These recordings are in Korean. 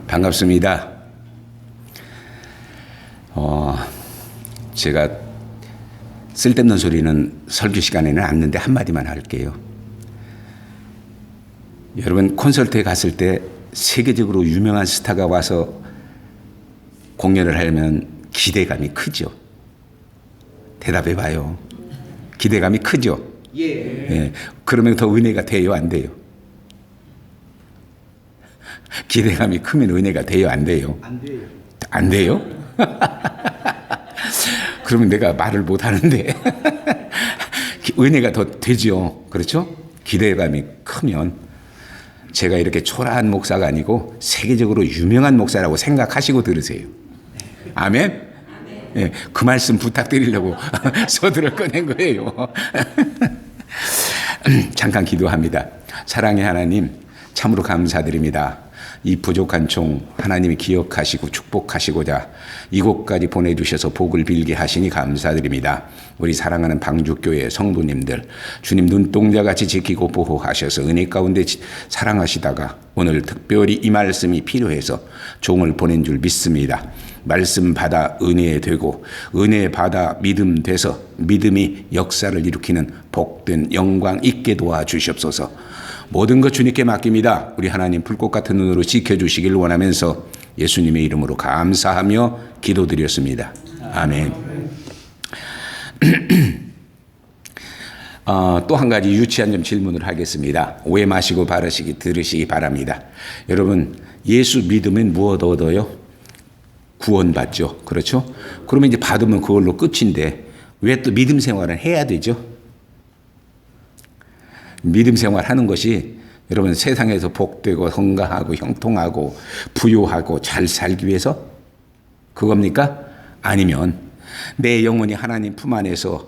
반갑습니다. 제가 쓸데없는 소리는 설교 시간에는 않는데 한마디만 할게요. 여러분 콘서트에 갔을 때 세계적으로 유명한 스타가 와서 공연을 하려면 기대감이 크죠. 대답해 봐요. 기대감이 크죠. 예. 그러면 더 은혜가 돼요, 안 돼요? 기대감이 크면 은혜가 돼요, 안 돼요? 안 돼요. 안 돼요? 그러면 내가 말을 못 하는데 은혜가 더 되죠. 그렇죠? 기대감이 크면 제가 이렇게 초라한 목사가 아니고 세계적으로 유명한 목사라고 생각하시고 들으세요. 아멘? 예, 그 말씀 부탁드리려고 서두를 꺼낸 거예요. 잠깐 기도합니다. 사랑의 하나님, 참으로 감사드립니다. 이 부족한 종 하나님이 기억하시고 축복하시고자 이곳까지 보내주셔서 복을 빌게 하시니 감사드립니다. 우리 사랑하는 방주교회 성도님들 주님 눈동자같이 지키고 보호하셔서 은혜 가운데 사랑하시다가 오늘 특별히 이 말씀이 필요해서 종을 보낸 줄 믿습니다. 말씀 받아 은혜 되고 은혜 받아 믿음 돼서 믿음이 역사를 일으키는 복된 영광 있게 도와주시옵소서. 모든 것 주님께 맡깁니다. 우리 하나님 불꽃 같은 눈으로 지켜주시길 원하면서 예수님의 이름으로 감사하며 기도드렸습니다. 아멘. 또 한 가지 유치한 점 질문을 하겠습니다. 오해 마시고 들으시기 바랍니다. 여러분 예수 믿으면 무엇 얻어요? 구원받죠. 그렇죠? 그러면 이제 받으면 그걸로 끝인데 왜 또 믿음 생활을 해야 되죠? 믿음 생활하는 것이 여러분 세상에서 복되고 건강하고 형통하고 부유하고 잘 살기 위해서 그겁니까? 아니면 내 영혼이 하나님 품 안에서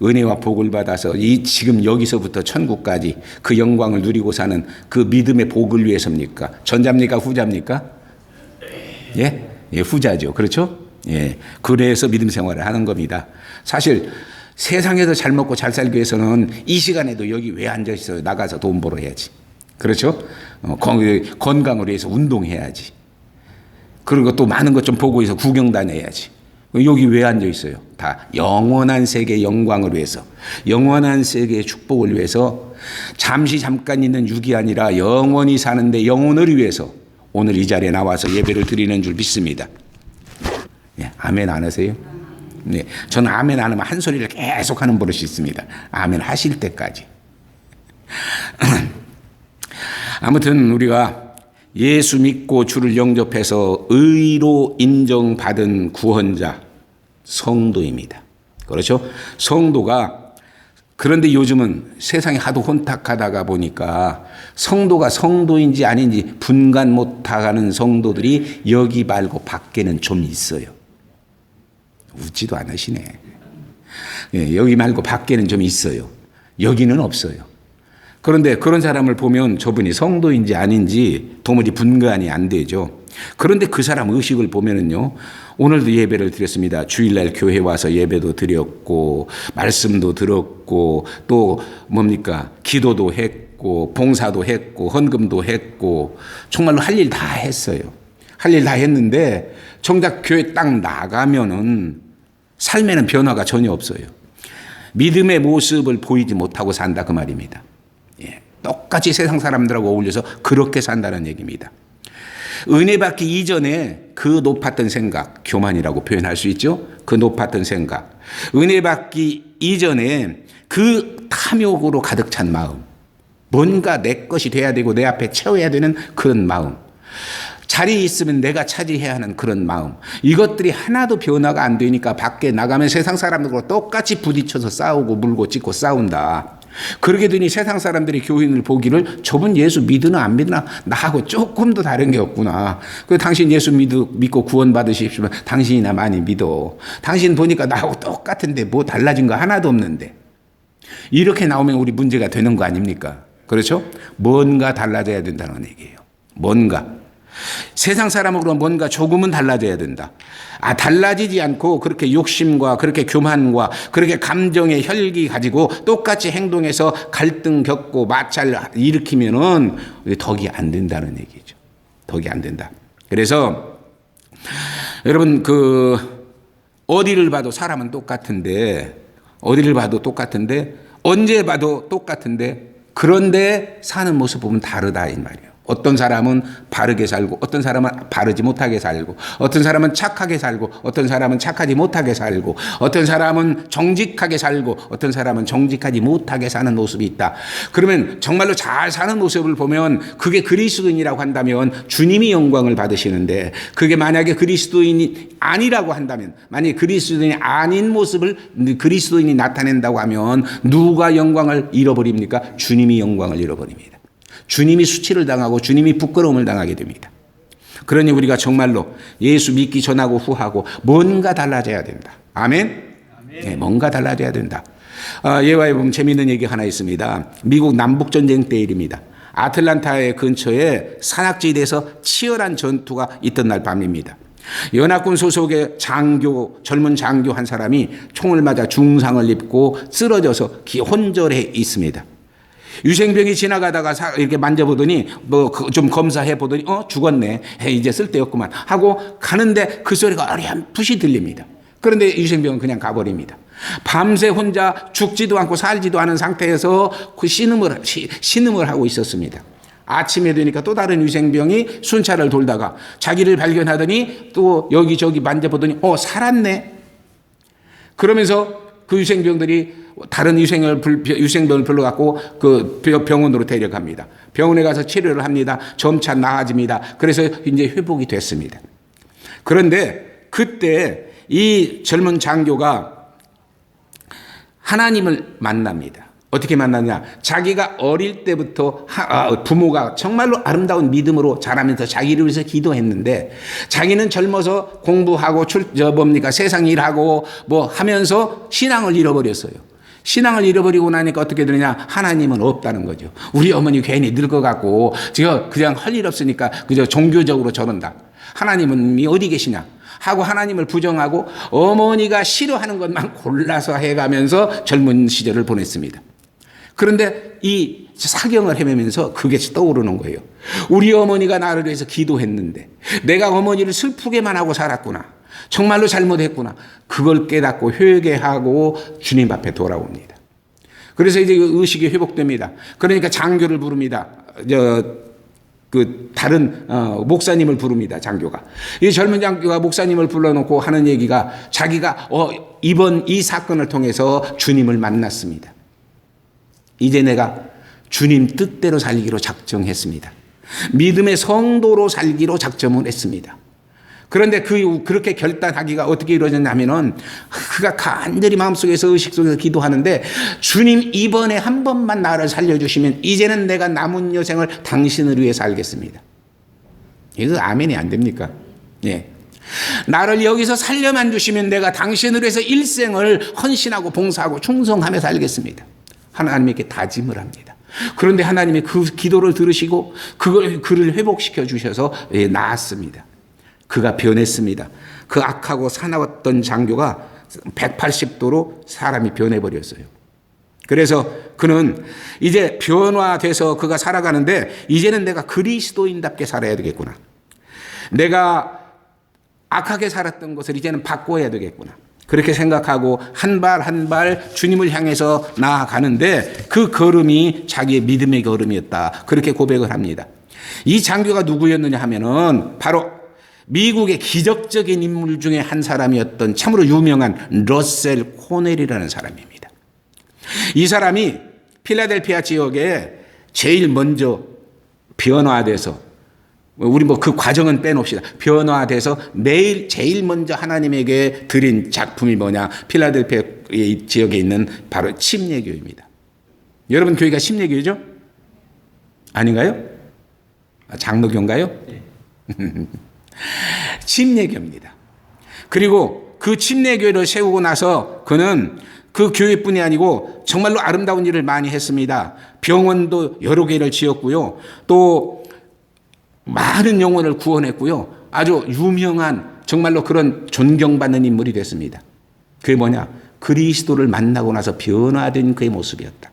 은혜와 복을 받아서 이 지금 여기서부터 천국까지 그 영광을 누리고 사는 그 믿음의 복을 위해서입니까? 전자입니까? 후자입니까? 예? 예, 후자죠. 그렇죠? 예. 그래서 믿음 생활을 하는 겁니다. 사실 세상에서 잘 먹고 잘 살기 위해서는 이 시간에도 여기 왜 앉아 있어요? 나가서 돈 벌어야지. 그렇죠? 건강을 위해서 운동해야지. 그리고 또 많은 것 좀 보고 있어 구경 다녀야지. 여기 왜 앉아 있어요? 다 영원한 세계의 영광을 위해서, 영원한 세계의 축복을 위해서 잠깐 있는 육이 아니라 영원히 사는데 영혼을 위해서 오늘 이 자리에 나와서 예배를 드리는 줄 믿습니다. 예, 아멘 안 하세요? 네, 저는 아멘 안 하면 한 소리를 계속 하는 버릇이 있습니다. 아멘 하실 때까지. 아무튼 우리가 예수 믿고 주를 영접해서 의로 인정받은 구원자 성도입니다. 그렇죠? 성도가 그런데 요즘은 세상이 하도 혼탁하다가 보니까 성도가 성도인지 아닌지 분간 못하는 성도들이 여기 말고 밖에는 좀 있어요. 웃지도 않으시네. 예, 여기 말고 밖에는 좀 있어요. 여기는 없어요. 그런데 그런 사람을 보면 저분이 성도인지 아닌지 도무지 분간이 안 되죠. 그런데 그 사람 의식을 보면은요, 오늘도 예배를 드렸습니다. 주일날 교회 와서 예배도 드렸고, 말씀도 들었고, 또 뭡니까? 기도도 했고, 봉사도 했고, 헌금도 했고, 정말로 할 일 다 했어요. 할 일 다 했는데, 정작 교회 딱 나가면은 삶에는 변화가 전혀 없어요. 믿음의 모습을 보이지 못하고 산다 그 말입니다. 예, 똑같이 세상 사람들하고 어울려서 그렇게 산다는 얘기입니다. 은혜 받기 이전에 그 높았던 생각, 교만이라고 표현할 수 있죠. 그 높았던 생각. 은혜 받기 이전에 그 탐욕으로 가득 찬 마음. 뭔가 내 것이 돼야 되고 내 앞에 채워야 되는 그런 마음. 자리에 있으면 내가 차지해야 하는 그런 마음. 이것들이 하나도 변화가 안 되니까 밖에 나가면 세상 사람들과 똑같이 부딪혀서 싸우고 물고 찢고 싸운다. 그러게 되니 세상 사람들이 교인을 보기를 저분 예수 믿으나 안 믿으나 나하고 조금도 다른 게 없구나. 그 당신 예수 믿고 구원 받으십시오. 당신이나 많이 믿어. 당신 보니까 나하고 똑같은데 뭐 달라진 거 하나도 없는데. 이렇게 나오면 우리 문제가 되는 거 아닙니까? 그렇죠? 뭔가 달라져야 된다는 얘기예요. 뭔가. 세상 사람으로 뭔가 조금은 달라져야 된다. 달라지지 않고 그렇게 욕심과 그렇게 교만과 그렇게 감정의 혈기 가지고 똑같이 행동해서 갈등 겪고 마찰 일으키면은 덕이 안 된다는 얘기죠. 복이 안 된다. 그래서 여러분 어디를 봐도 사람은 똑같은데 언제 봐도 똑같은데 그런데 사는 모습 보면 다르다 이 말이에요. 어떤 사람은 바르게 살고 어떤 사람은 바르지 못하게 살고 어떤 사람은 착하게 살고 어떤 사람은 착하지 못하게 살고 어떤 사람은 정직하게 살고 어떤 사람은 정직하지 못하게 사는 모습이 있다. 그러면 정말로 잘 사는 모습을 보면 그게 그리스도인이라고 한다면 주님이 영광을 받으시는데 그게 만약에 그리스도인이 아니라고 한다면 만약에 그리스도인이 아닌 모습을 그리스도인이 나타낸다고 하면 누가 영광을 잃어버립니까? 주님이 영광을 잃어버립니다. 주님이 수치를 당하고 주님이 부끄러움을 당하게 됩니다. 그러니 우리가 정말로 예수 믿기 전하고 후하고 뭔가 달라져야 된다. 아멘? 네, 뭔가 달라져야 된다. 예화에 보면 재미있는 얘기 하나 있습니다. 미국 남북전쟁 때 일입니다. 아틀란타의 근처에 산악지대에서 치열한 전투가 있던 날 밤입니다. 연합군 소속의 젊은 장교 한 사람이 총을 맞아 중상을 입고 쓰러져서 혼절해 있습니다. 유생병이 지나가다가 이렇게 만져보더니 좀 검사해 보더니 죽었네. 이제 쓸데없구만 하고 가는데 그 소리가 어렴풋이 들립니다. 그런데 유생병은 그냥 가버립니다. 밤새 혼자 죽지도 않고 살지도 않은 상태에서 그 신음을 하고 있었습니다. 아침에 되니까 또 다른 유생병이 순찰을 돌다가 자기를 발견하더니 또 여기저기 만져보더니 살았네. 그러면서 그 유생병들이 다른 유생병을 불러갖고 그 병원으로 데려갑니다. 병원에 가서 치료를 합니다. 점차 나아집니다. 그래서 이제 회복이 됐습니다. 그런데 그때 이 젊은 장교가 하나님을 만납니다. 어떻게 만났냐? 자기가 어릴 때부터 부모가 정말로 아름다운 믿음으로 자라면서 자기를 위해서 기도했는데 자기는 젊어서 공부하고 세상 일하고 하면서 신앙을 잃어버렸어요. 신앙을 잃어버리고 나니까 어떻게 되느냐? 하나님은 없다는 거죠. 우리 어머니 괜히 늙어갖고 그냥 할 일 없으니까 그저 종교적으로 저런다. 하나님은 어디 계시냐? 하고 하나님을 부정하고 어머니가 싫어하는 것만 골라서 해가면서 젊은 시절을 보냈습니다. 그런데 이 사경을 헤매면서 그게 떠오르는 거예요. 우리 어머니가 나를 위해서 기도했는데 내가 어머니를 슬프게만 하고 살았구나. 정말로 잘못했구나. 그걸 깨닫고 회개하고 주님 앞에 돌아옵니다. 그래서 이제 의식이 회복됩니다. 그러니까 장교를 부릅니다. 다른 목사님을 부릅니다. 장교가. 이 젊은 장교가 목사님을 불러놓고 하는 얘기가 자기가 이번 이 사건을 통해서 주님을 만났습니다. 이제 내가 주님 뜻대로 살기로 작정했습니다. 믿음의 성도로 살기로 작정을 했습니다. 그런데 그렇게 결단하기가 어떻게 이루어졌냐면은 그가 간절히 마음속에서 의식 속에서 기도하는데 주님 이번에 한 번만 나를 살려주시면 이제는 내가 남은 여생을 당신을 위해 살겠습니다. 이거 아멘이 안 됩니까? 예. 나를 여기서 살려만 주시면 내가 당신을 위해서 일생을 헌신하고 봉사하고 충성하며 살겠습니다. 하나님께 다짐을 합니다. 그런데 하나님이 그 기도를 들으시고 그를 회복시켜 주셔서 나았습니다. 그가 변했습니다. 그 악하고 사나웠던 장교가 180도로 사람이 변해버렸어요. 그래서 그는 이제 변화돼서 그가 살아가는데 이제는 내가 그리스도인답게 살아야 되겠구나. 내가 악하게 살았던 것을 이제는 바꿔야 되겠구나. 그렇게 생각하고 한 발 한 발 주님을 향해서 나아가는데 그 걸음이 자기의 믿음의 걸음이었다. 그렇게 고백을 합니다. 이 장교가 누구였느냐 하면은 바로 미국의 기적적인 인물 중에 한 사람이었던 참으로 유명한 러셀 코넬이라는 사람입니다. 이 사람이 필라델피아 지역에 제일 먼저 변화돼서 우리 그 과정은 빼놓읍시다. 변화돼서 매일 제일 먼저 하나님에게 드린 작품이 뭐냐? 필라델피아 지역에 있는 바로 침례교입니다. 여러분 교회가 침례교죠? 아닌가요? 장로교인가요? 네. 침례교입니다. 그리고 그 침례교회를 세우고 나서 그는 그 교회뿐이 아니고 정말로 아름다운 일을 많이 했습니다. 병원도 여러 개를 지었고요. 또 많은 영혼을 구원했고요. 아주 유명한 정말로 그런 존경받는 인물이 됐습니다. 그게 뭐냐? 그리스도를 만나고 나서 변화된 그의 모습이었다.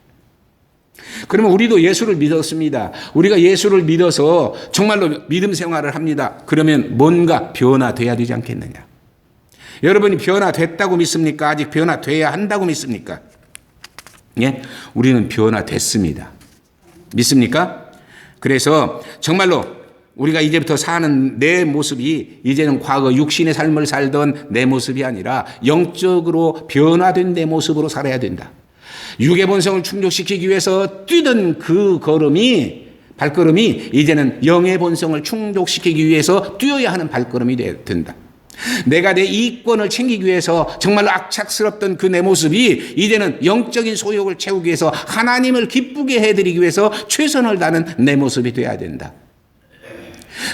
그러면 우리도 예수를 믿었습니다. 우리가 예수를 믿어서 정말로 믿음 생활을 합니다. 그러면 뭔가 변화돼야 되지 않겠느냐? 여러분이 변화됐다고 믿습니까? 아직 변화돼야 한다고 믿습니까? 예? 우리는 변화됐습니다. 믿습니까? 그래서 정말로 우리가 이제부터 사는 내 모습이 이제는 과거 육신의 삶을 살던 내 모습이 아니라 영적으로 변화된 내 모습으로 살아야 된다. 육의 본성을 충족시키기 위해서 뛰던 그 발걸음이 이제는 영의 본성을 충족시키기 위해서 뛰어야 하는 발걸음이 된다. 내가 내 이익권을 챙기기 위해서 정말로 악착스럽던 그 내 모습이 이제는 영적인 소욕을 채우기 위해서 하나님을 기쁘게 해드리기 위해서 최선을 다하는 내 모습이 돼야 된다.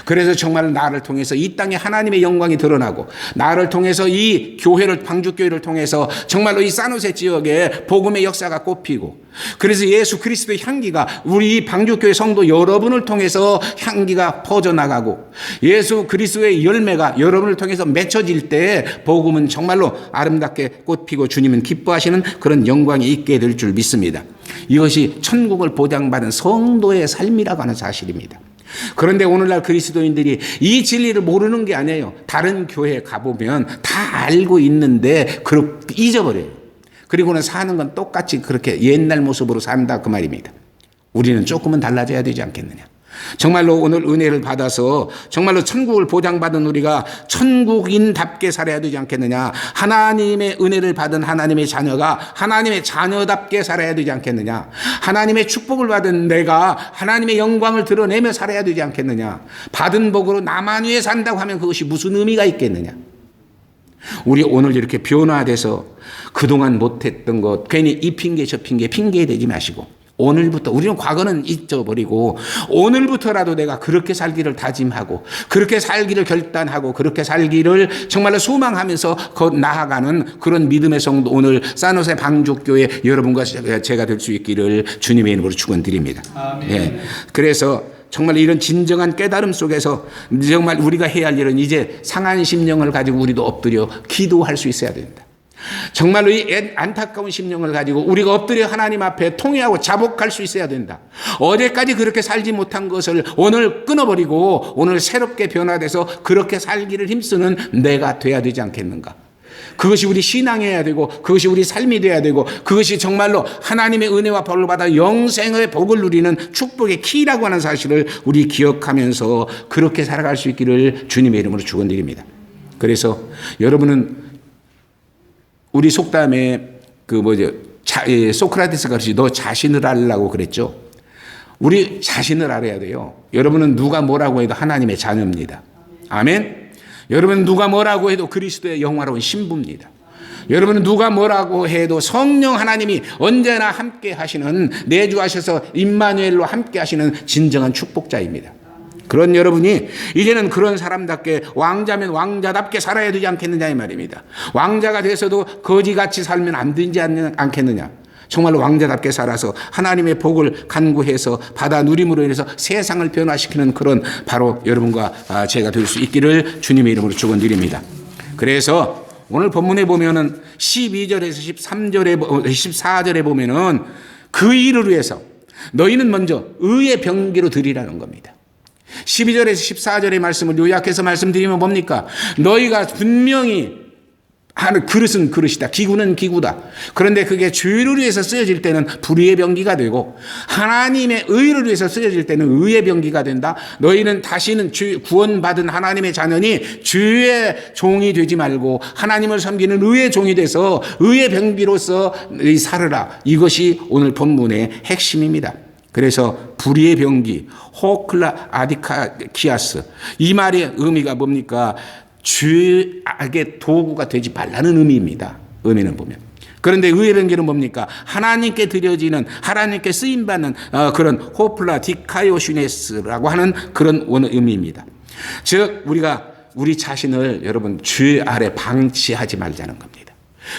그래서 정말 나를 통해서 이 땅에 하나님의 영광이 드러나고 나를 통해서 이 교회를 방주교회를 통해서 정말로 이 사노세 지역에 복음의 역사가 꽃피고 그래서 예수 그리스도의 향기가 우리 방주교회 성도 여러분을 통해서 향기가 퍼져나가고 예수 그리스도의 열매가 여러분을 통해서 맺혀질 때 복음은 정말로 아름답게 꽃피고 주님은 기뻐하시는 그런 영광이 있게 될 줄 믿습니다. 이것이 천국을 보장받은 성도의 삶이라고 하는 사실입니다. 그런데 오늘날 그리스도인들이 이 진리를 모르는 게 아니에요. 다른 교회에 가보면 다 알고 있는데 잊어버려요. 그리고는 사는 건 똑같이 그렇게 옛날 모습으로 산다 그 말입니다. 우리는 조금은 달라져야 되지 않겠느냐. 정말로 오늘 은혜를 받아서 정말로 천국을 보장받은 우리가 천국인답게 살아야 되지 않겠느냐. 하나님의 은혜를 받은 하나님의 자녀가 하나님의 자녀답게 살아야 되지 않겠느냐. 하나님의 축복을 받은 내가 하나님의 영광을 드러내며 살아야 되지 않겠느냐. 받은 복으로 나만 위해 산다고 하면 그것이 무슨 의미가 있겠느냐. 우리 오늘 이렇게 변화돼서 그동안 못했던 것 괜히 이 핑계 저 핑계 되지 마시고 오늘부터 우리는 과거는 잊어버리고 오늘부터라도 내가 그렇게 살기를 다짐하고 그렇게 살기를 결단하고 그렇게 살기를 정말로 소망하면서 나아가는 그런 믿음의 성도 오늘 사노세 방주교회 여러분과 제가 될 수 있기를 주님의 이름으로 축원드립니다. 예. 그래서 정말 이런 진정한 깨달음 속에서 정말 우리가 해야 할 일은 이제 상한 심령을 가지고 우리도 엎드려 기도할 수 있어야 된다. 정말로 이 안타까운 심령을 가지고 우리가 엎드려 하나님 앞에 통회하고 자복할 수 있어야 된다. 어제까지 그렇게 살지 못한 것을 오늘 끊어버리고 오늘 새롭게 변화돼서 그렇게 살기를 힘쓰는 내가 돼야 되지 않겠는가. 그것이 우리 신앙이어야 되고 그것이 우리 삶이 돼야 되고 그것이 정말로 하나님의 은혜와 복을 받아 영생의 복을 누리는 축복의 키라고 하는 사실을 우리 기억하면서 그렇게 살아갈 수 있기를 주님의 이름으로 축원드립니다. 그래서 여러분은 우리 속담에 소크라테스가 그러지 너 자신을 알라고 그랬죠. 우리 자신을 알아야 돼요. 여러분은 누가 뭐라고 해도 하나님의 자녀입니다. 아멘. 여러분은 누가 뭐라고 해도 그리스도의 영화로운 신부입니다. 여러분은 누가 뭐라고 해도 성령 하나님이 언제나 함께 하시는 내주하셔서 임마누엘로 함께 하시는 진정한 축복자입니다. 그런 여러분이 이제는 그런 사람답게 왕자면 왕자답게 살아야 되지 않겠느냐 이 말입니다. 왕자가 돼서도 거지같이 살면 안 되지 않겠느냐. 정말로 왕자답게 살아서 하나님의 복을 간구해서 받아 누림으로 인해서 세상을 변화시키는 그런 바로 여러분과 제가 될 수 있기를 주님의 이름으로 축원드립니다. 그래서 오늘 본문에 보면은 12절에서 14절에 보면은 그 일을 위해서 너희는 먼저 의의 병기로 드리라는 겁니다. 12절에서 14절의 말씀을 요약해서 말씀드리면 뭡니까? 너희가 분명히 하는 그릇은 그릇이다. 기구는 기구다. 그런데 그게 주를 위해서 쓰여질 때는 불의의 병기가 되고 하나님의 의를 위해서 쓰여질 때는 의의 병기가 된다. 너희는 다시는 구원받은 하나님의 자녀니 주의 종이 되지 말고 하나님을 섬기는 의의 종이 돼서 의의 병기로서 살으라. 이것이 오늘 본문의 핵심입니다. 그래서 불의의 병기, 호클라 아디카키아스 이 말의 의미가 뭡니까? 죄악의 도구가 되지 말라는 의미입니다. 의미는 보면. 그런데 의의 병기는 뭡니까? 하나님께 드려지는 하나님께 쓰임받는 그런 호플라 디카요슈네스라고 하는 그런 의미입니다. 즉 우리가 우리 자신을 여러분 죄 아래 방치하지 말자는 겁니다.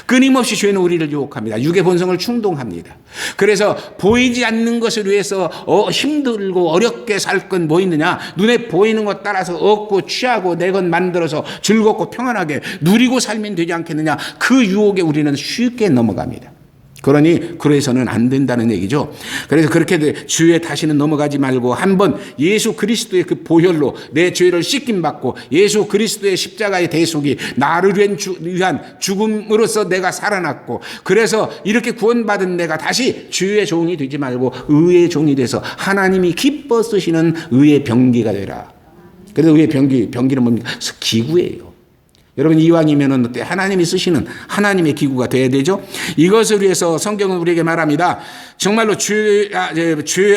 끊임없이 죄는 우리를 유혹합니다. 육의 본성을 충동합니다. 그래서 보이지 않는 것을 위해서 힘들고 어렵게 살 건 뭐 있느냐? 눈에 보이는 것 따라서 얻고 취하고 내 것 만들어서 즐겁고 평안하게 누리고 살면 되지 않겠느냐? 그 유혹에 우리는 쉽게 넘어갑니다. 그러니 그래서는 안 된다는 얘기죠. 그래서 그렇게 죄에 다시는 넘어가지 말고 한번 예수 그리스도의 그 보혈로 내 죄를 씻김 받고 예수 그리스도의 십자가의 대속이 나를 위한 죽음으로써 내가 살아났고, 그래서 이렇게 구원받은 내가 다시 죄의 종이 되지 말고 의의 종이 돼서 하나님이 기뻐 쓰시는 의의 병기가 되라. 그래서 의의 병기는 뭡니까? 기구예요. 여러분, 이왕이면은 하나님이 쓰시는 하나님의 기구가 돼야 되죠. 이것을 위해서 성경은 우리에게 말합니다. 정말로 죄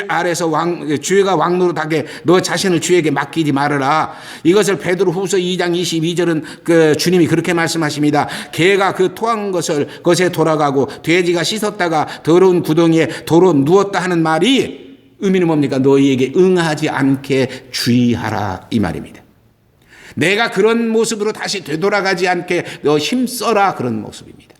아래서 죄가 왕노릇하게 너 자신을 죄에게 맡기지 말아라. 이것을 베드로후서 2장 22절은 그 주님이 그렇게 말씀하십니다. 개가 그 토한 것에 돌아가고 돼지가 씻었다가 더러운 구덩이에 도로 누웠다 하는 말이 의미는 뭡니까? 너희에게 응하지 않게 주의하라, 이 말입니다. 내가 그런 모습으로 다시 되돌아가지 않게 너 힘써라, 그런 모습입니다.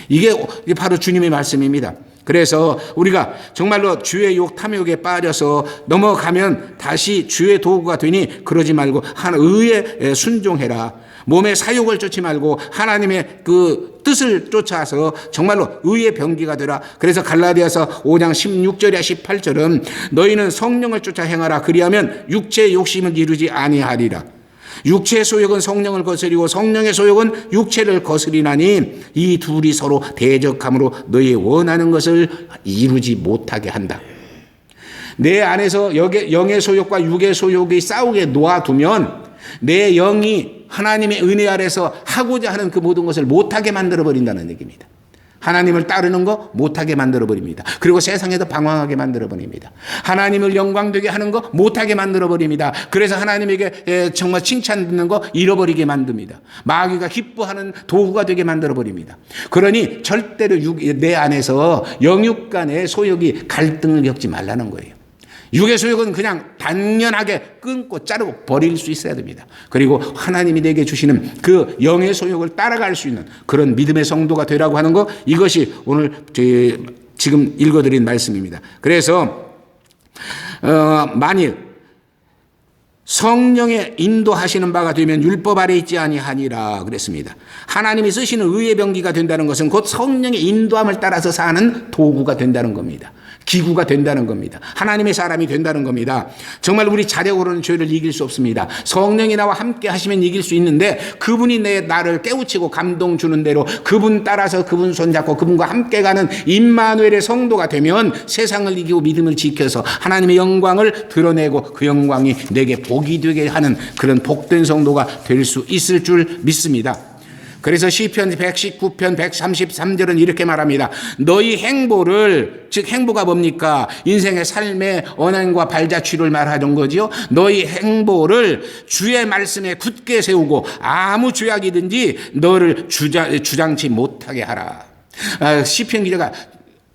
이게 바로 주님의 말씀입니다. 그래서 우리가 정말로 주의 욕 탐욕에 빠져서 넘어가면 다시 주의 도구가 되니 그러지 말고 의에 순종해라. 몸의 사욕을 쫓지 말고 하나님의 그 뜻을 쫓아서 정말로 의의 병기가 되라. 그래서 갈라디아서 5장 16절이야 18절은 너희는 성령을 쫓아 행하라. 그리하면 육체의 욕심을 이루지 아니하리라. 육체의 소욕은 성령을 거스리고 성령의 소욕은 육체를 거스리나니 이 둘이 서로 대적함으로 너희 원하는 것을 이루지 못하게 한다. 내 안에서 영의 소욕과 육의 소욕이 싸우게 놓아두면 내 영이 하나님의 은혜 아래서 하고자 하는 그 모든 것을 못하게 만들어버린다는 얘기입니다. 하나님을 따르는 거 못하게 만들어버립니다. 그리고 세상에도 방황하게 만들어버립니다. 하나님을 영광되게 하는 거 못하게 만들어버립니다. 그래서 하나님에게 정말 칭찬 듣는 거 잃어버리게 만듭니다. 마귀가 기뻐하는 도구가 되게 만들어버립니다. 그러니 절대로 내 안에서 영육 간의 소욕이 갈등을 겪지 말라는 거예요. 육의 소욕은 그냥 단연하게 끊고 자르고 버릴 수 있어야 됩니다. 그리고 하나님이 내게 주시는 그 영의 소욕을 따라갈 수 있는 그런 믿음의 성도가 되라고 하는 거, 이것이 오늘 지금 읽어드린 말씀입니다. 그래서 만일 성령의 인도하시는 바가 되면 율법 아래 있지 아니하니라 그랬습니다. 하나님이 쓰시는 의의 병기가 된다는 것은 곧 성령의 인도함을 따라서 사는 도구가 된다는 겁니다. 기구가 된다는 겁니다. 하나님의 사람이 된다는 겁니다. 정말 우리 자력으로는 죄를 이길 수 없습니다. 성령이 나와 함께 하시면 이길 수 있는데 그분이 나를 깨우치고 감동 주는 대로 그분 따라서 그분 손잡고 그분과 함께 가는 임마누엘의 성도가 되면 세상을 이기고 믿음을 지켜서 하나님의 영광을 드러내고 그 영광이 내게 복이 되게 하는 그런 복된 성도가 될 수 있을 줄 믿습니다. 그래서 시편 119편 133절은 이렇게 말합니다. 너희 행보를, 즉 행보가 뭡니까? 인생의 삶의 언행과 발자취를 말하는 거죠. 너희 행보를 주의 말씀에 굳게 세우고 아무 죄악이든지 너를 주장치 못하게 하라. 시편 기자가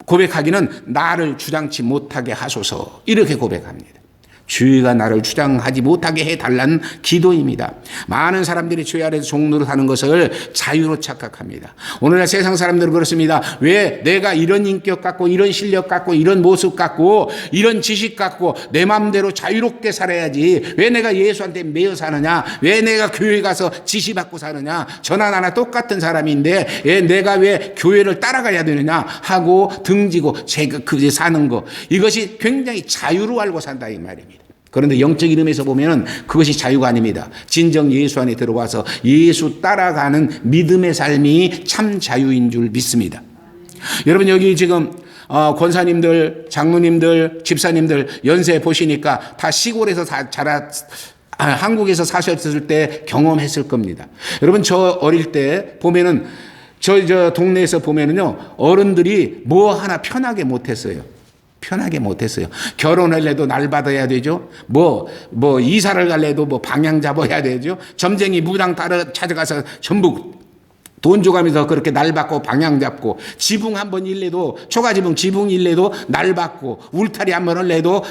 고백하기는 나를 주장치 못하게 하소서, 이렇게 고백합니다. 죄가 나를 주장하지 못하게 해달라는 기도입니다. 많은 사람들이 죄 아래서 종노릇하는 것을 자유로 착각합니다. 오늘날 세상 사람들은 그렇습니다. 왜 내가 이런 인격 갖고 이런 실력 갖고 이런 모습 갖고 이런 지식 갖고 내 마음대로 자유롭게 살아야지, 왜 내가 예수한테 매여 사느냐, 왜 내가 교회 가서 지시받고 사느냐, 저나 나나 똑같은 사람인데 내가 왜 교회를 따라가야 되느냐 하고 등지고 사는 거, 이것이 굉장히 자유로 알고 산다 이 말입니다. 그런데 영적 이름에서 보면 그것이 자유가 아닙니다. 진정 예수 안에 들어와서 예수 따라가는 믿음의 삶이 참 자유인 줄 믿습니다. 여러분, 여기 지금 권사님들, 장로님들, 집사님들 연세 보시니까 다 시골에서 한국에서 사셨을 때 경험했을 겁니다. 여러분, 저 어릴 때 보면은 저 동네에서 보면은요, 어른들이 뭐 하나 편하게 못했어요. 편하게 못했어요. 결혼을 해도 날 받아야 되죠. 뭐 이사를 갈래도 뭐 방향 잡아야 되죠. 점쟁이 무당 찾아가서 전부 돈 줘가면서 그렇게 날 받고 방향 잡고, 지붕 한번 일래도, 초가지붕 지붕 일래도 날 받고, 울타리 한번 할래도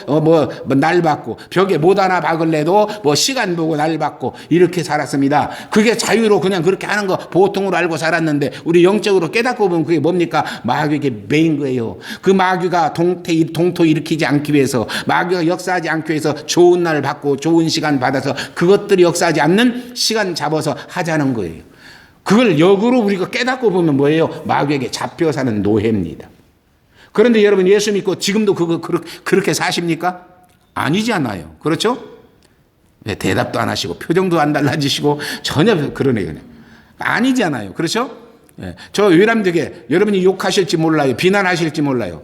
날 받고, 벽에 못 하나 박을래도 시간 보고 날 받고, 이렇게 살았습니다. 그게 자유로 그냥 그렇게 하는 거 보통으로 알고 살았는데, 우리 영적으로 깨닫고 보면 그게 뭡니까? 마귀에게 매인 거예요. 그 마귀가 동토 일으키지 않기 위해서, 마귀가 역사하지 않기 위해서 좋은 날 받고 좋은 시간 받아서 그것들이 역사하지 않는 시간 잡아서 하자는 거예요. 그걸 역으로 우리가 깨닫고 보면 뭐예요? 마귀에게 잡혀 사는 노예입니다. 그런데 여러분 예수 믿고 지금도 그렇게 사십니까? 아니지 않아요. 그렇죠? 왜 대답도 안 하시고 표정도 안 달라지시고 전혀 그러네요. 그냥. 아니지 않아요. 그렇죠? 예. 저 외람되게 여러분이 욕하실지 몰라요. 비난하실지 몰라요.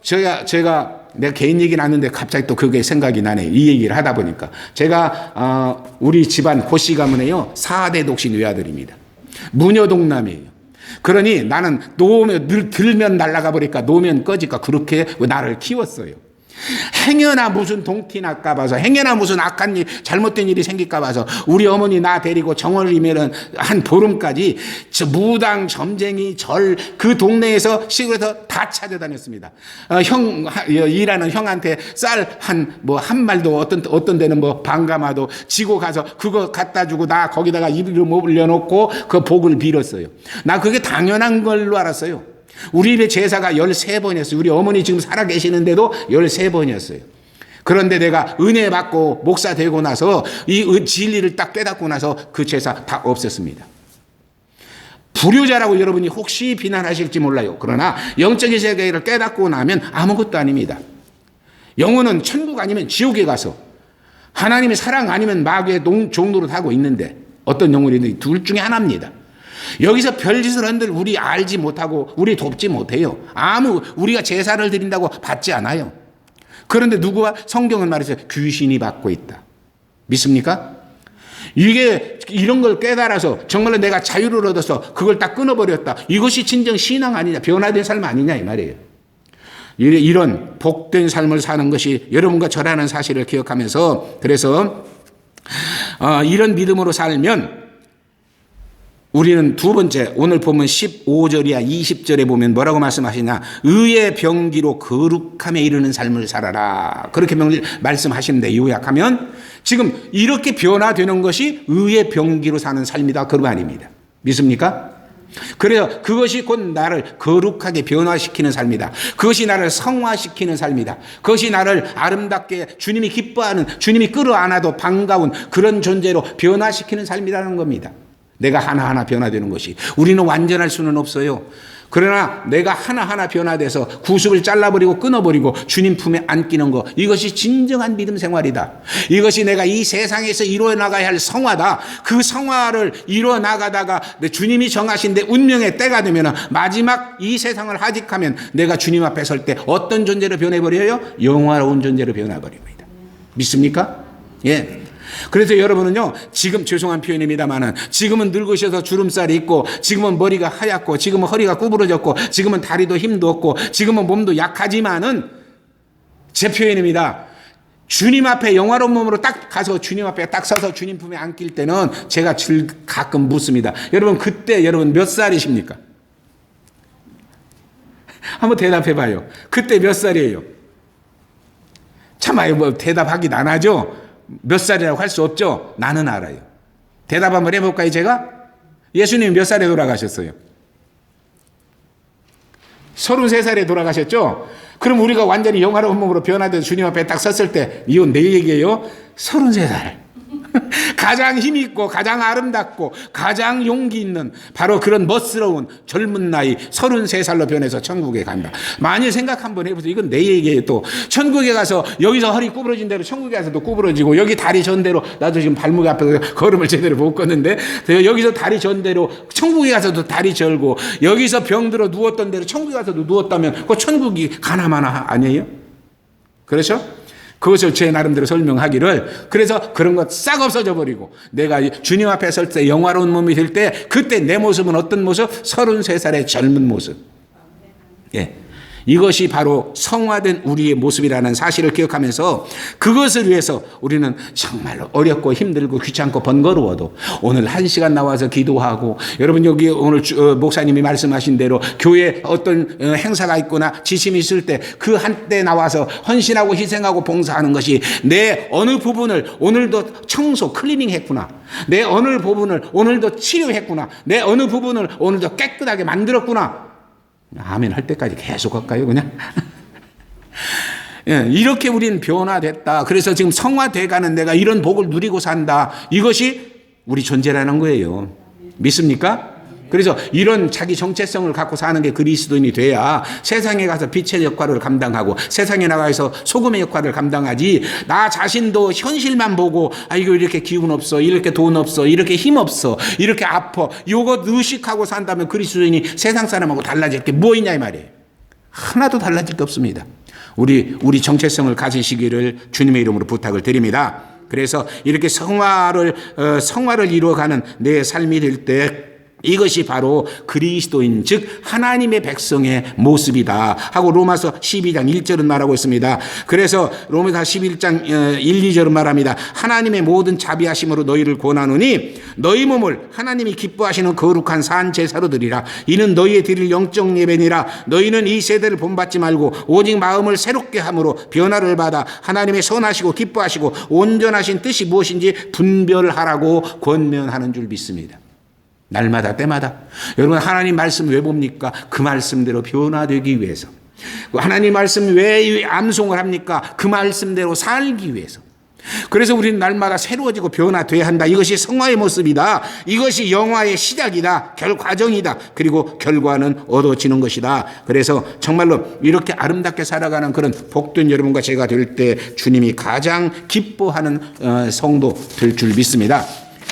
제가 내가 개인 얘기는 하는데 갑자기 또 그게 생각이 나네요. 이 얘기를 하다 보니까. 제가, 우리 집안 고씨 가문에요. 4대 독신 외아들입니다. 무녀동남이에요. 그러니 나는 들면 날아가 버릴까, 놓으면 꺼질까, 그렇게 나를 키웠어요. 행여나 무슨 동티 날까 봐서, 행여나 무슨 악한 일, 잘못된 일이 생길까 봐서 우리 어머니 나 데리고 정월이면은 한 보름까지 저 무당, 점쟁이, 절 그 동네에서 시골에서 다 찾아다녔습니다. 일하는 형한테 쌀 한 말도 어떤 데는 뭐 반가마도 지고 가서 그거 갖다 주고 나 거기다가 이름 올려놓고 그 복을 빌었어요. 나 그게 당연한 걸로 알았어요. 우리 집에 제사가 13번이었어요. 우리 어머니 지금 살아 계시는데도 13번이었어요. 그런데 내가 은혜 받고 목사 되고 나서 이 진리를 딱 깨닫고 나서 그 제사 다 없앴습니다. 불효자라고 여러분이 혹시 비난하실지 몰라요. 그러나 영적인 세계를 깨닫고 나면 아무것도 아닙니다. 영혼은 천국 아니면 지옥에 가서 하나님의 사랑 아니면 마귀의 종노릇 하고 있는데 어떤 영혼이든 둘 중에 하나입니다. 여기서 별짓을 한들 우리 알지 못하고 우리 돕지 못해요. 우리가 제사를 드린다고 받지 않아요. 그런데 누구와 성경은 말이죠. 귀신이 받고 있다. 믿습니까? 이런 걸 깨달아서 정말로 내가 자유를 얻어서 그걸 딱 끊어버렸다. 이것이 진정 신앙 아니냐, 변화된 삶 아니냐 이 말이에요. 이런 복된 삶을 사는 것이 여러분과 저라는 사실을 기억하면서 그래서 이런 믿음으로 살면 우리는 두 번째 오늘 보면 15절이야 20절에 보면 뭐라고 말씀하시냐. 의의 병기로 거룩함에 이르는 삶을 살아라. 그렇게 말씀하시는데 요약하면 지금 이렇게 변화되는 것이 의의 병기로 사는 삶이다. 그 말입니다. 믿습니까? 그래서 그것이 곧 나를 거룩하게 변화시키는 삶이다. 그것이 나를 성화시키는 삶이다. 그것이 나를 아름답게 주님이 기뻐하는, 주님이 끌어안아도 반가운 그런 존재로 변화시키는 삶이라는 겁니다. 내가 하나하나 변화되는 것이. 우리는 완전할 수는 없어요. 그러나 내가 하나하나 변화돼서 구습을 잘라버리고 끊어버리고 주님 품에 안기는 것, 이것이 진정한 믿음 생활이다. 이것이 내가 이 세상에서 이루어나가야 할 성화다. 그 성화를 이루어나가다가 주님이 정하신 데 운명의 때가 되면 마지막 이 세상을 하직하면 내가 주님 앞에 설 때 어떤 존재로 변해버려요? 영화로운 존재로 변해버립니다. 믿습니까? 예. 그래서 여러분은요, 지금 죄송한 표현입니다만은 지금은 늙으셔서 주름살이 있고, 지금은 머리가 하얗고, 지금은 허리가 구부러졌고, 지금은 다리도 힘도 없고, 지금은 몸도 약하지만은 제 표현입니다. 주님 앞에 영화로운 몸으로 딱 가서 주님 앞에 딱 서서 주님 품에 안길 때는 제가 가끔 묻습니다. 여러분 그때 여러분 몇 살이십니까? 한번 대답해 봐요. 그때 몇 살이에요? 참아요. 뭐 대답하기 난하죠? 몇 살이라고 할 수 없죠? 나는 알아요. 대답 한번 해볼까요, 제가? 예수님 몇 살에 돌아가셨어요? 33살에 돌아가셨죠? 그럼 우리가 완전히 영화로운 몸으로 변화돼서 주님 앞에 딱 섰을 때, 이건 내 얘기예요. 33살. 가장 힘있고 가장 아름답고 가장 용기 있는 바로 그런 멋스러운 젊은 나이 33살로 변해서 천국에 간다. 만일 생각 한번 해보세요. 이건 내 얘기예요. 또 천국에 가서 여기서 허리 구부러진 대로 천국에 가서도 구부러지고, 여기 다리 전대로, 나도 지금 발목 앞에서 걸음을 제대로 못 걷는데 여기서 다리 전대로 천국에 가서도 다리 절고, 여기서 병들어 누웠던 대로 천국에 가서도 누웠다면 그 천국이 가나마나 아니에요? 그렇죠? 그것을 제 나름대로 설명하기를, 그래서 그런 것 싹 없어져 버리고 내가 주님 앞에 설 때 영화로운 몸이 될 때 그때 내 모습은 어떤 모습? 33살의 젊은 모습. 예. 이것이 바로 성화된 우리의 모습이라는 사실을 기억하면서 그것을 위해서 우리는 정말로 어렵고 힘들고 귀찮고 번거로워도 오늘 1시간 나와서 기도하고, 여러분 여기 오늘 목사님이 말씀하신 대로 교회에 어떤 행사가 있거나 지침이 있을 때 그 한때 나와서 헌신하고 희생하고 봉사하는 것이 내 어느 부분을 오늘도 청소 클리닝 했구나, 내 어느 부분을 오늘도 치료했구나, 내 어느 부분을 오늘도 깨끗하게 만들었구나. 아멘 할 때까지 계속 할까요, 그냥? 예, 이렇게 우리는 변화됐다. 그래서 지금 성화돼가는 내가 이런 복을 누리고 산다. 이것이 우리 존재라는 거예요. 믿습니까? 그래서 이런 자기 정체성을 갖고 사는 게 그리스도인이 돼야 세상에 가서 빛의 역할을 감당하고 세상에 나가서 소금의 역할을 감당하지, 나 자신도 현실만 보고 이거 이렇게 기운 없어, 이렇게 돈 없어, 이렇게 힘 없어, 이렇게 아파, 요거 의식하고 산다면 그리스도인이 세상 사람하고 달라질 게 뭐 있냐 이 말이에요. 하나도 달라질 게 없습니다. 우리 정체성을 가지시기를 주님의 이름으로 부탁을 드립니다. 그래서 이렇게 성화를 이루어가는 내 삶이 될 때 이것이 바로 그리스도인 즉 하나님의 백성의 모습이다 하고 로마서 12장 1절은 말하고 있습니다. 그래서 로마서 11장 1, 2절은 말합니다. 하나님의 모든 자비하심으로 너희를 권하노니 너희 몸을 하나님이 기뻐하시는 거룩한 산 제사로 드리라. 이는 너희의 드릴 영적 예배니라. 너희는 이 세대를 본받지 말고 오직 마음을 새롭게 함으로 변화를 받아 하나님의 선하시고 기뻐하시고 온전하신 뜻이 무엇인지 분별하라고 권면하는 줄 믿습니다. 날마다 때마다 여러분 하나님 말씀 왜 봅니까? 그 말씀대로 변화되기 위해서. 하나님 말씀 왜 암송을 합니까? 그 말씀대로 살기 위해서. 그래서 우리는 날마다 새로워지고 변화돼야 한다. 이것이 성화의 모습이다. 이것이 영화의 시작이다. 과정이다. 그리고 결과는 얻어지는 것이다. 그래서 정말로 이렇게 아름답게 살아가는 그런 복된 여러분과 제가 될 때 주님이 가장 기뻐하는 성도 될 줄 믿습니다.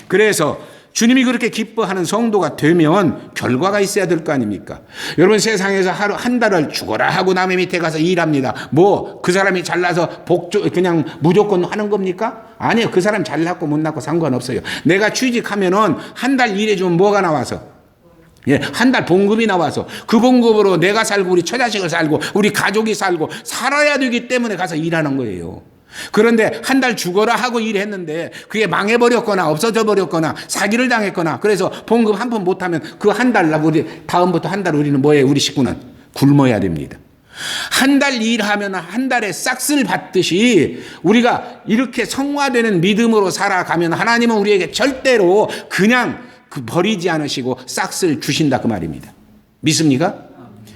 그래서 주님이 그렇게 기뻐하는 성도가 되면 결과가 있어야 될 거 아닙니까? 여러분 세상에서 하루 한 달을 죽어라 하고 남의 밑에 가서 일합니다. 뭐 그 사람이 잘나서 그냥 무조건 하는 겁니까? 아니요. 그 사람 잘났고 못났고 상관없어요. 내가 취직하면은 한 달 일해주면 뭐가 나와서? 한 달 봉급이 나와서 그 봉급으로 내가 살고 우리 처자식을 살고 우리 가족이 살고 살아야 되기 때문에 가서 일하는 거예요. 그런데 한 달 죽어라 하고 일했는데 그게 망해버렸거나 없어져 버렸거나 사기를 당했거나 그래서 봉급 한 푼 못하면 그 한 달 다음부터 한 달 우리는 뭐예요? 우리 식구는 굶어야 됩니다. 한 달 일하면 한 달에 싹쓸 받듯이 우리가 이렇게 성화되는 믿음으로 살아가면 하나님은 우리에게 절대로 그냥 버리지 않으시고 싹쓸 주신다 그 말입니다. 믿습니까?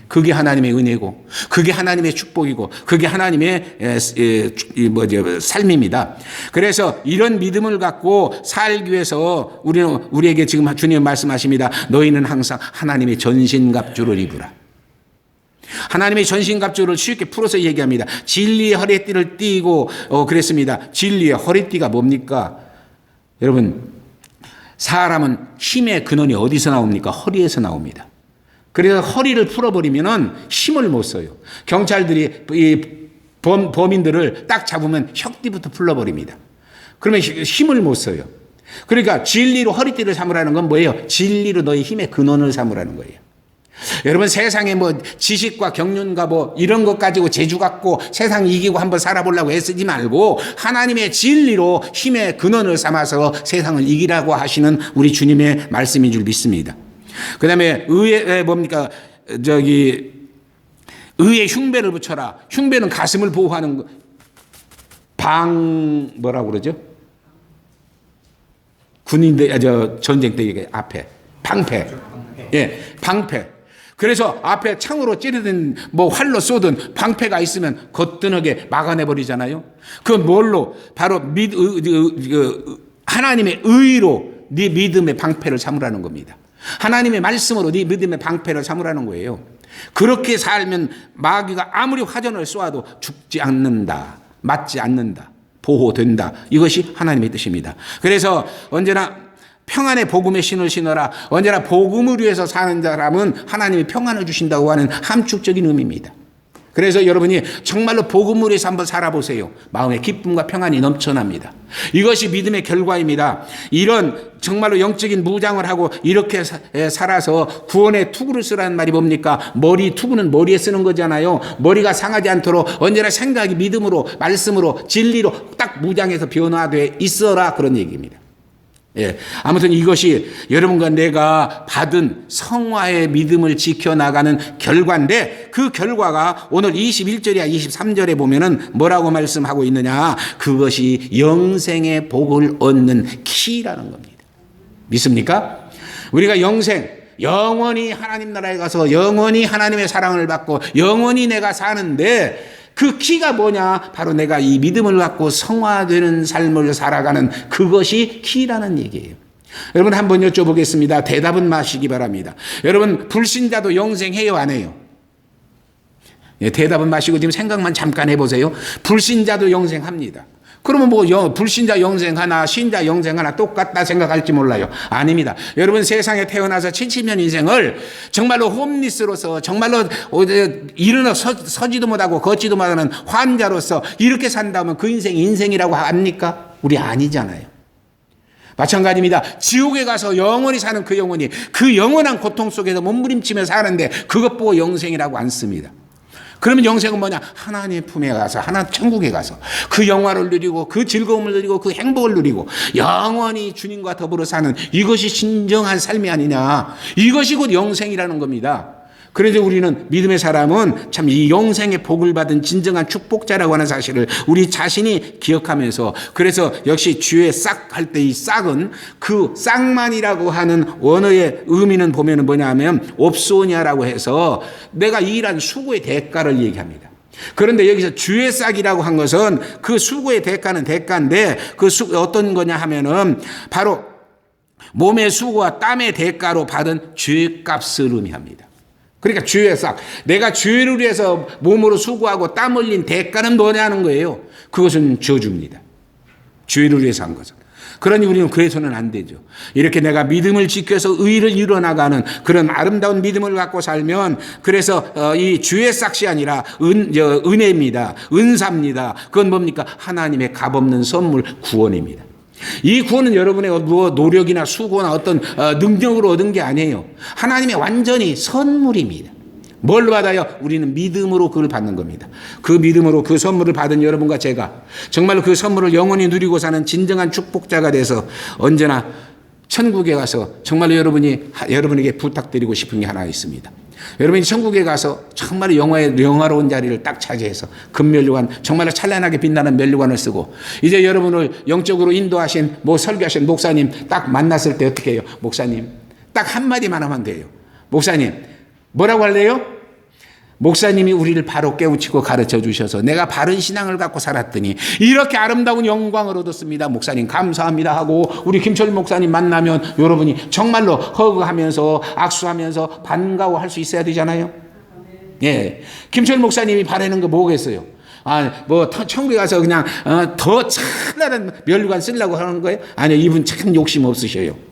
그게 하나님의 은혜고 그게 하나님의 축복이고 그게 하나님의 삶입니다. 그래서 이런 믿음을 갖고 살기 위해서 우리에게 지금 주님 말씀하십니다. 너희는 항상 하나님의 전신갑주를 입으라. 하나님의 전신갑주를 쉽게 풀어서 얘기합니다. 진리의 허리띠를 띠고 그랬습니다. 진리의 허리띠가 뭡니까? 여러분 사람은 힘의 근원이 어디서 나옵니까? 허리에서 나옵니다. 그래서 허리를 풀어버리면 힘을 못 써요. 경찰들이 이 범인들을 딱 잡으면 혁띠부터 풀러버립니다. 그러면 힘을 못 써요. 그러니까 진리로 허리띠를 삼으라는 건 뭐예요? 진리로 너희 힘의 근원을 삼으라는 거예요. 여러분 세상에 뭐 지식과 경륜과 뭐 이런 것 가지고 재주 갖고 세상 이기고 한번 살아보려고 애쓰지 말고 하나님의 진리로 힘의 근원을 삼아서 세상을 이기라고 하시는 우리 주님의 말씀인 줄 믿습니다. 그 다음에 의에 뭡니까? 의에 흉배를 붙여라. 흉배는 가슴을 보호하는 뭐라고 그러죠? 군인들, 전쟁 때 앞에. 방패. 방패. 그래서 앞에 창으로 찌르든 뭐 활로 쏘든 방패가 있으면 거뜬하게 막아내버리잖아요. 그건 뭘로? 바로 하나님의 의로 네 믿음의 방패를 삼으라는 겁니다. 하나님의 말씀으로 네 믿음의 방패를 삼으라는 거예요. 그렇게 살면 마귀가 아무리 화전을 쏘아도 죽지 않는다. 맞지 않는다. 보호된다. 이것이 하나님의 뜻입니다. 그래서 언제나 평안의 복음의 신을 신어라. 언제나 복음을 위해서 사는 사람은 하나님이 평안을 주신다고 하는 함축적인 의미입니다. 그래서 여러분이 정말로 복음을 위해서 한번 살아보세요. 마음의 기쁨과 평안이 넘쳐납니다. 이것이 믿음의 결과입니다. 이런 정말로 영적인 무장을 하고 이렇게 살아서 구원의 투구를 쓰라는 말이 뭡니까? 투구는 머리에 쓰는 거잖아요. 머리가 상하지 않도록 언제나 생각이 믿음으로 말씀으로 진리로 딱 무장해서 변화돼 있어라 그런 얘기입니다. 아무튼 이것이 여러분과 내가 받은 성화의 믿음을 지켜나가는 결과인데 그 결과가 오늘 21절이야 23절에 보면은 뭐라고 말씀하고 있느냐? 그것이 영생의 복을 얻는 키라는 겁니다. 믿습니까? 우리가 영원히 하나님 나라에 가서 영원히 하나님의 사랑을 받고 영원히 내가 사는데 그 키가 뭐냐? 바로 내가 이 믿음을 갖고 성화되는 삶을 살아가는 그것이 키라는 얘기예요. 여러분 한번 여쭤보겠습니다. 대답은 마시기 바랍니다. 여러분 불신자도 영생해요, 안 해요? 예, 대답은 마시고 지금 생각만 잠깐 해보세요. 불신자도 영생합니다. 그러면 뭐 불신자 영생하나 신자 영생하나 똑같다 생각할지 몰라요. 아닙니다. 여러분 세상에 태어나서 70년 인생을 정말로 홈리스로서 정말로 일어나 서지도 못하고 걷지도 못하는 환자로서 이렇게 산다면 그 인생이 인생이라고 합니까? 우리 아니잖아요. 마찬가지입니다. 지옥에 가서 영원히 사는 그 영혼이 그 영원한 고통 속에서 몸부림치며 사는데 그것 보고 영생이라고 안 씁니다. 그러면 영생은 뭐냐? 하나님 품에 가서 하나님 천국에 가서 그 영화를 누리고 그 즐거움을 누리고 그 행복을 누리고 영원히 주님과 더불어 사는 이것이 진정한 삶이 아니냐. 이것이 곧 영생이라는 겁니다. 그래서 우리는 믿음의 사람은 참 이 영생의 복을 받은 진정한 축복자라고 하는 사실을 우리 자신이 기억하면서 그래서 역시 주의 싹 할 때 이 싹은 그 싹만이라고 하는 원어의 의미는 보면 뭐냐 하면 옵소니아라고 해서 내가 일한 수고의 대가를 얘기합니다. 그런데 여기서 주의 싹이라고 한 것은 그 수고의 대가는 대가인데 어떤 거냐 하면은 바로 몸의 수고와 땀의 대가로 받은 죄값을 의미합니다. 그러니까 주의 싹. 내가 주를 위해서 몸으로 수고하고 땀 흘린 대가는 뭐냐는 거예요. 그것은 저주입니다. 주를 위해서 한 것은. 그러니 우리는 그래서는 안 되죠. 이렇게 내가 믿음을 지켜서 의를 이뤄나가는 그런 아름다운 믿음을 갖고 살면 그래서 이 주의 싹이 아니라 은혜입니다. 은사입니다. 그건 뭡니까? 하나님의 값없는 선물 구원입니다. 이 구원은 여러분의 노력이나 수고나 어떤 능력으로 얻은 게 아니에요. 하나님의 완전히 선물입니다. 뭘 받아요? 우리는 믿음으로 그걸 받는 겁니다. 그 믿음으로 그 선물을 받은 여러분과 제가 정말 그 선물을 영원히 누리고 사는 진정한 축복자가 돼서 언제나 천국에 가서 정말 여러분에게 부탁드리고 싶은 게 하나 있습니다. 여러분이 천국에 가서 정말 영화로운 자리를 딱 차지해서 금면류관 정말로 찬란하게 빛나는 면류관을 쓰고 이제 여러분을 영적으로 인도하신 설교하신 목사님 딱 만났을 때 어떻게 해요? 목사님 딱 한마디만 하면 돼요. 목사님 뭐라고 할래요? 목사님이 우리를 바로 깨우치고 가르쳐 주셔서 내가 바른 신앙을 갖고 살았더니 이렇게 아름다운 영광을 얻었습니다. 목사님 감사합니다 하고 우리 김철 목사님 만나면 여러분이 정말로 허그하면서 악수하면서 반가워할 수 있어야 되잖아요. 예, 김철 목사님이 바라는 거 뭐겠어요? 천국에 가서 그냥 더 찬란한 면류관 쓰려고 하는 거예요? 아니요, 이분 참 욕심 없으셔요.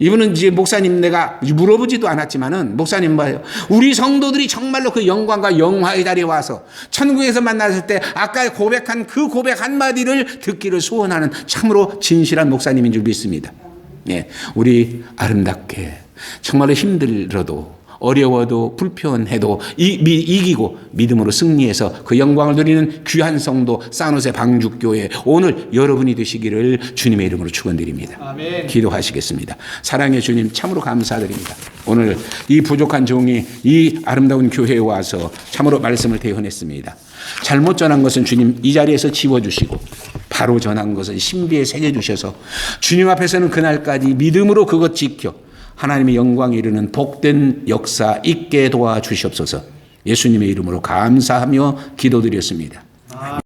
이분은 이제 목사님 내가 물어보지도 않았지만은 목사님 봐요. 우리 성도들이 정말로 그 영광과 영화의 자리에 와서 천국에서 만났을 때 아까 고백한 그 고백 한마디를 듣기를 소원하는 참으로 진실한 목사님인 줄 믿습니다. 예, 우리 아름답게 정말로 힘들어도 어려워도 불편해도 이기고 믿음으로 승리해서 그 영광을 누리는 귀한 성도 산호세 방주교회 오늘 여러분이 되시기를 주님의 이름으로 축원드립니다. 아멘. 기도하시겠습니다. 사랑의 주님 참으로 감사드립니다. 오늘 이 부족한 종이 이 아름다운 교회에 와서 참으로 말씀을 대언했습니다. 잘못 전한 것은 주님 이 자리에서 지워주시고 바로 전한 것은 신비에 새겨주셔서 주님 앞에서는 그날까지 믿음으로 그것 지켜 하나님의 영광에 이르는 복된 역사 있게 도와주시옵소서. 예수님의 이름으로 감사하며 기도드렸습니다. 아멘.